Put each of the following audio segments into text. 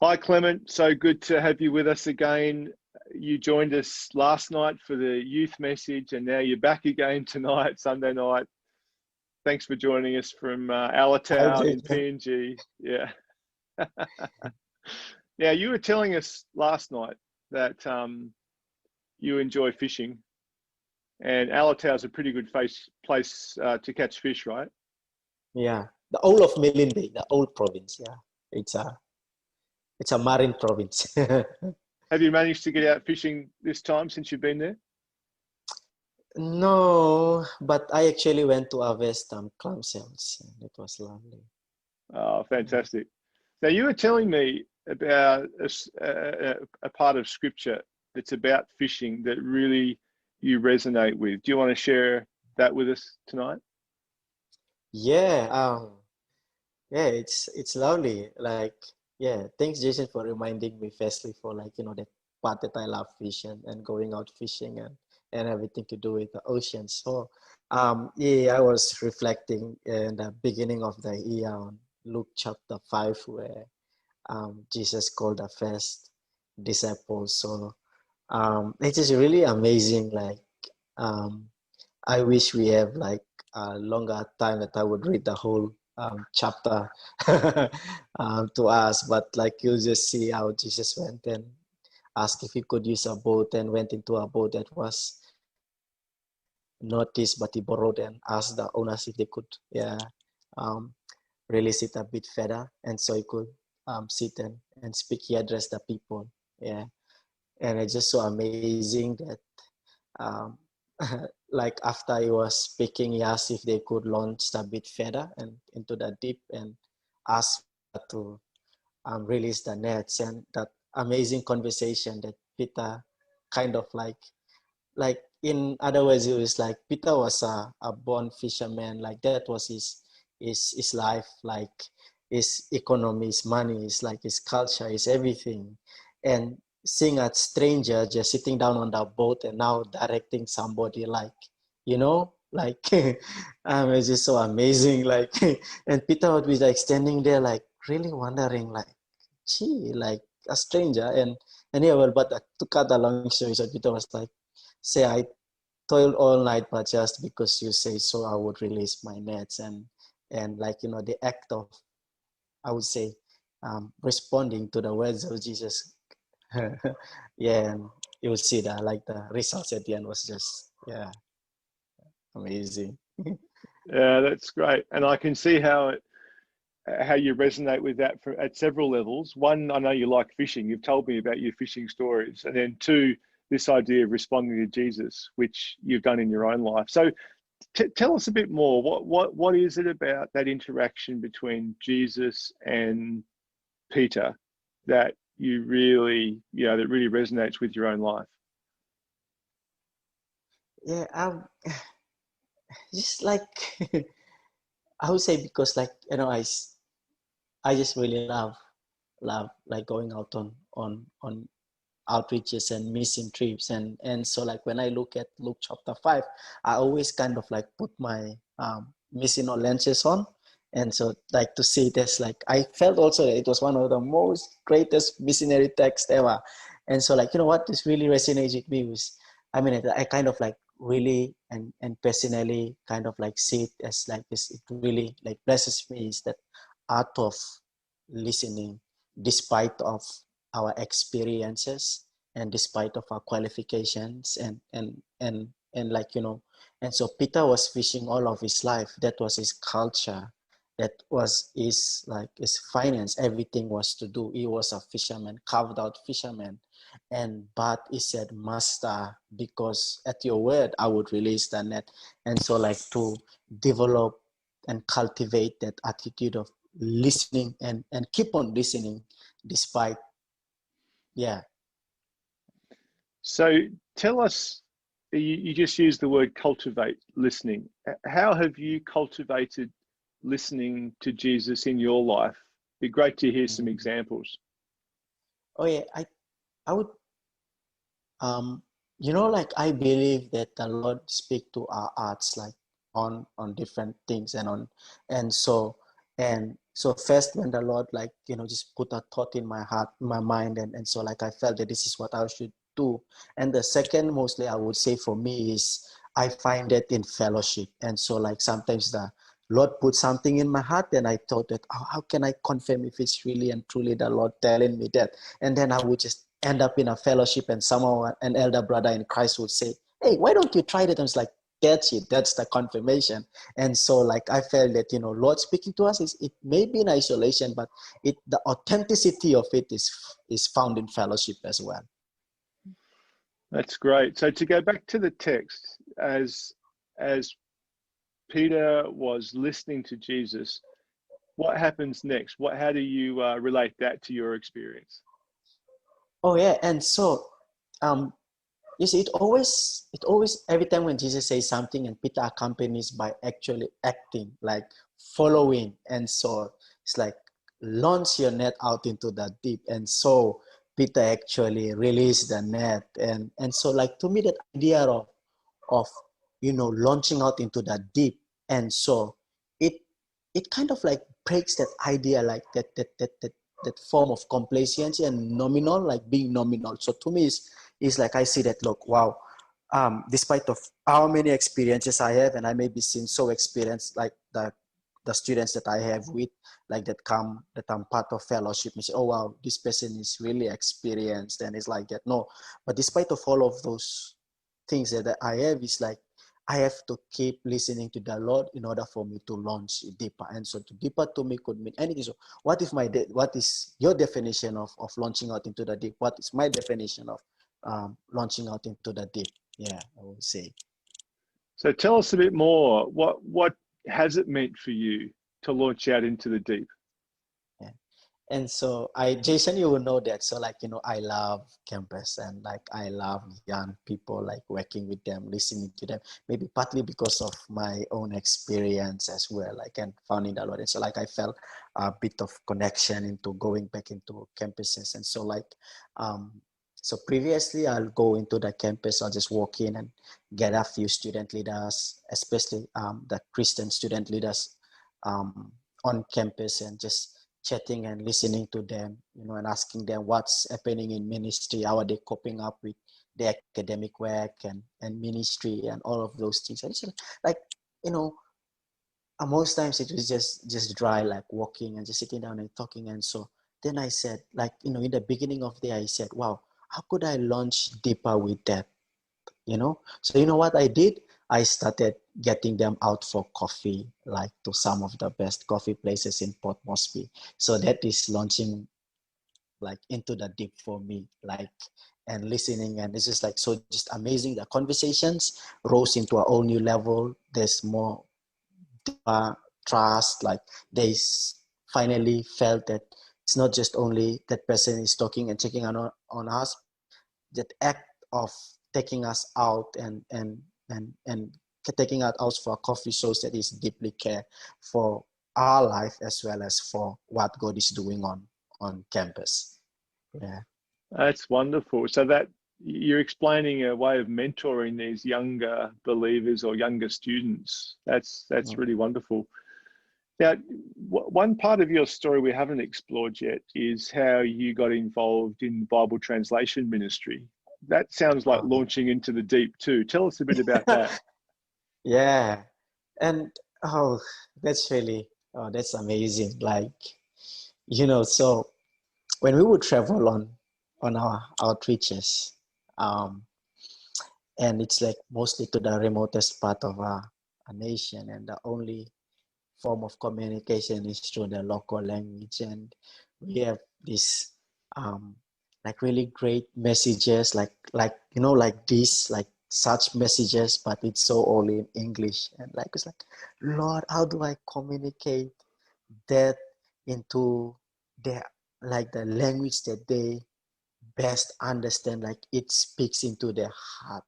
Hi, Clement. So good to have you with us again. You joined us last night for the youth message, and now you're back again tonight, Sunday night. Thanks for joining us from our Hi, town in Jason. PNG. Yeah. Now, you were telling us last night that you enjoy fishing, and Alatau is a pretty good place to catch fish, right? Yeah, the whole of Milne Bay, the old province. Yeah, it's a it's a marine province. Have you managed to get out fishing this time since you've been there? No, but I actually went to harvest clam shells, and it was lovely. Oh, Yeah. fantastic. Now, you were telling me about a part of scripture that's about fishing that really you resonate with. Do you want to share that with us tonight? Yeah, yeah, it's lovely. Like, yeah, thanks, Jason, for reminding me firstly for that part that I love fishing and going out fishing and everything to do with the ocean. So, yeah, I was reflecting in the beginning of the year on Luke chapter 5, where Jesus called the first disciples. So, it is really amazing. Like, um, I wish we have like a longer time that I would read the whole chapter to us, but like you just see how Jesus went and asked if he could use a boat and went into a boat that was not his, but he borrowed and asked the owners if they could, yeah, um, release it a bit further, and so he could sit and speak. He addressed the people, yeah, and it's just so amazing that um, like after he was speaking, he asked if they could launch a bit further and into the deep and asked to release the nets, and that amazing conversation that Peter kind of like in other words, it was like Peter was a born fisherman. Like that was his life, like his economy, his money, his like his culture, his everything. And seeing a stranger just sitting down on the boat and now directing somebody like, like it's just so amazing. Like and Peter would be like standing there like really wondering like, gee, like a stranger and yeah, well, but to cut the long story short, Peter was like, say I toiled all night, but just because you say so, I would release my nets and like the act of, I would say, responding to the words of Jesus. Yeah, and you will see that like the results at the end was just amazing. Yeah, that's great. And I can see how you resonate with that at several levels. One, I know you like fishing. You've told me about your fishing stories. And then two, this idea of responding to Jesus, which you've done in your own life. So tell us a bit more. What is it about that interaction between Jesus and Peter that you really, that really resonates with your own life? Yeah, just like I would say because like I just really love like going out on outreaches and mission trips and so like when I look at Luke chapter 5, I always kind of like put my missional lenses on, and so like to see this, like I felt also that it was one of the most greatest missionary texts ever. And so like what this really resonates with me was, I mean, I kind of like really and personally kind of like see it as like this, it really like blesses me, is that art of listening despite of our experiences and despite of our qualifications and like and so Peter was fishing all of his life. That was his culture, that was his like his finance, everything was to do. He was a fisherman, carved out fisherman. And but he said, master, because at your word I would release the net. And so like to develop and cultivate that attitude of listening and keep on listening despite, yeah. So tell us, you just used the word cultivate listening. How have you cultivated listening to Jesus in your life? Be great to hear some examples. Oh yeah, I would like I believe that the Lord speak to our hearts like on different things and so And so first when the Lord like, just put a thought in my heart, my mind, and so like I felt that this is what I should do. And the second mostly I would say for me is I find it in fellowship. And so like sometimes the Lord put something in my heart and I thought that, oh, how can I confirm if it's really and truly the Lord telling me that? And then I would just end up in a fellowship and someone, an elder brother in Christ would say, hey, why don't you try that? I was like, that's it, that's the confirmation. And so like I felt that, Lord speaking to us is, it may be in isolation, but the authenticity of it is found in fellowship as well. That's great. So to go back to the text, as Peter was listening to Jesus, what happens next? How do you relate that to your experience? Oh yeah, and so you see, it always every time when Jesus says something and Peter accompanies by actually acting, like following, and so it's like launch your net out into the deep, and so Peter actually released the net, and so like to me that idea of launching out into the deep, and so it kind of like breaks that idea, like that form of complacency and nominal, like being nominal. So to me is like I see that, look, wow, despite of how many experiences I have, and I may be seen so experienced, like the students that I have with, like that I'm part of fellowship, and say, oh wow, this person is really experienced, and it's like that. No, but despite of all of those things that I have, is like I have to keep listening to the Lord in order for me to launch deeper. And so to deeper to me could mean anything. So what is your definition of launching out into the deep? What is my definition of launching out into the deep? Yeah, I would say. So tell us a bit more. What has it meant for you to launch out into the deep? Yeah. And so Jason, you will know that. So like, I love campus, and like I love young people, like working with them, listening to them, maybe partly because of my own experience as well, like, and founding the Lord. And so like I felt a bit of connection into going back into campuses. And so like, so previously I'll go into the campus, I'll just walk in and get a few student leaders, especially the Christian student leaders on campus, and just chatting and listening to them, and asking them what's happening in ministry, how are they coping up with the academic work and ministry and all of those things. And it's like, most times it was just dry, like walking and just sitting down and talking. And so then I said, like, in the beginning of the day, I said, wow, how could I launch deeper with that? So what I did? I started getting them out for coffee, like to some of the best coffee places in Port Moresby. So that is launching like into the deep for me, like, and listening. And this is like, so just amazing. The conversations rose into a whole new level. There's more deeper trust. Like finally felt that it's not just only that person is talking and checking on us, that act of taking us out and taking us out for a coffee shows that is deeply care for our life as well as for what God is doing on campus. Yeah. That's wonderful. So that you're explaining a way of mentoring these younger believers or younger students. That's really wonderful. Now, one part of your story we haven't explored yet is how you got involved in Bible translation ministry. That sounds like launching into the deep too. Tell us a bit about that. Yeah. And that's really, that's amazing. Like, so when we would travel on our outreaches, and it's like mostly to the remotest part of a nation, and the only form of communication is through the local language. And we have this like really great messages, like this, like such messages, but it's so all in English. And like it's like, Lord, how do I communicate that into the like the language that they best understand, like it speaks into their heart.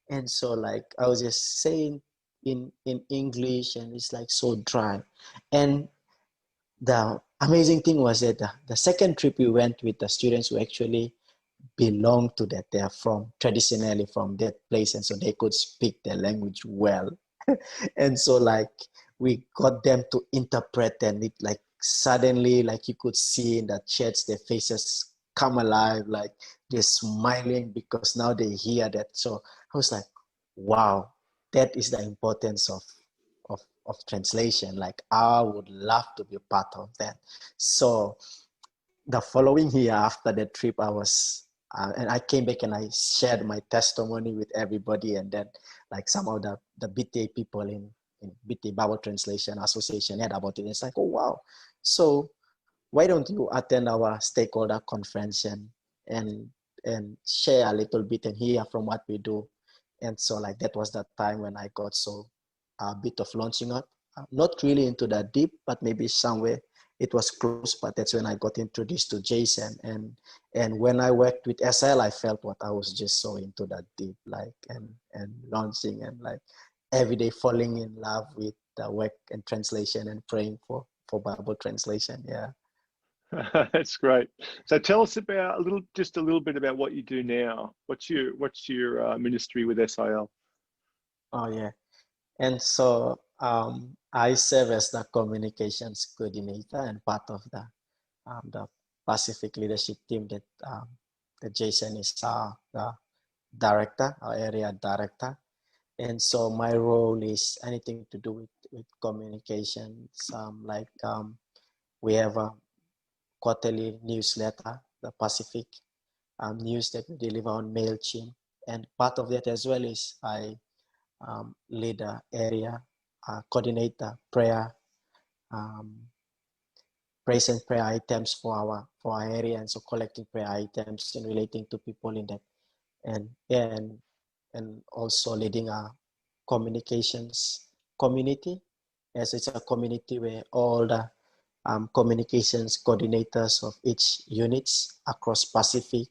And so like I was just saying in English, and it's like so dry. And the amazing thing was that the second trip we went with the students who actually belong to that, they are from traditionally from that place, and so they could speak their language well. And so like we got them to interpret, and it like suddenly, like you could see in the church, their faces come alive, like they're smiling because now they hear that. So I was like, wow, that is the importance of translation. Like I would love to be part of that. So the following year after the trip, I was and I came back and I shared my testimony with everybody, and then like some of the BTA people in BTA Bible Translation Association heard about it. It's like, oh wow, so why don't you attend our stakeholder conference and and share a little bit and hear from what we do. And so like that was the time when I got so a bit of launching up, not really into the deep, but maybe somewhere it was close. But that's when I got introduced to Jason, and when I worked with SL, I felt what I was just so into that deep, like and launching and like every day falling in love with the work and translation and praying for Bible translation. Yeah. That's great. So tell us about just a little bit about what you do now. What's your ministry with SIL? Oh yeah. And so I serve as the communications coordinator and part of the Pacific leadership team that Jason is the director, our area director. And so my role is anything to do with communications. We have a quarterly newsletter, the Pacific news that we deliver on MailChimp. And part of that as well is I leader area coordinator prayer um, praise and prayer items for our area, and so collecting prayer items and relating to people in that, and also leading a communications community, as it's a community where all the communications coordinators of each units across Pacific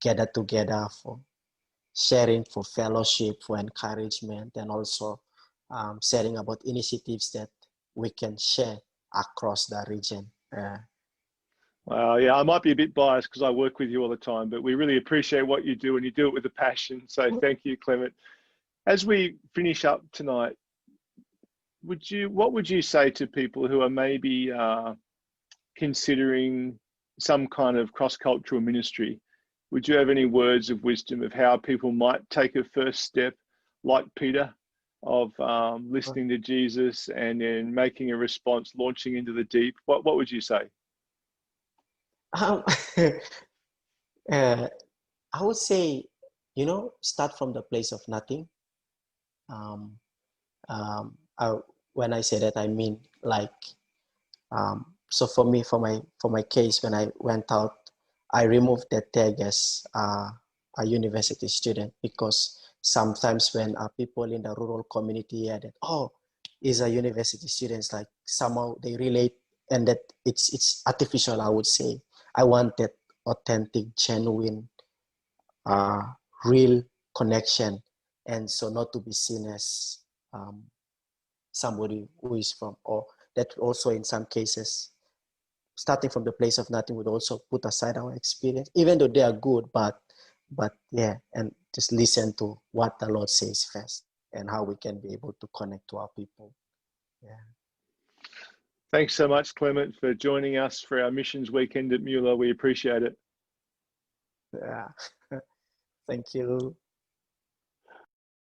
gather together for sharing, for fellowship, for encouragement, and also sharing about initiatives that we can share across the region. Well, yeah, I might be a bit biased because I work with you all the time, but we really appreciate what you do and you do it with a passion. So thank you, Clement. As we finish up tonight, what would you say to people who are maybe considering some kind of cross-cultural ministry? Would you have any words of wisdom of how people might take a first step, like Peter, of listening to Jesus and then making a response, launching into the deep? What would you say? Um, I would say, start from the place of nothing. Um, I, when I say that, I mean like, so for me, for my case, when I went out, I removed the tag as a university student, because sometimes when people in the rural community hear that, oh, is a university student, like somehow they relate, and that it's artificial. I would say I want that authentic, genuine, uh, real connection, and so not to be seen as somebody who is from, or that also in some cases starting from the place of nothing would also put aside our experience, even though they are good, but yeah, and just listen to what the Lord says first and how we can be able to connect to our people. Yeah. Thanks so much, Clement, for joining us for our Missions Weekend at Mueller. We appreciate it. Yeah. Thank you.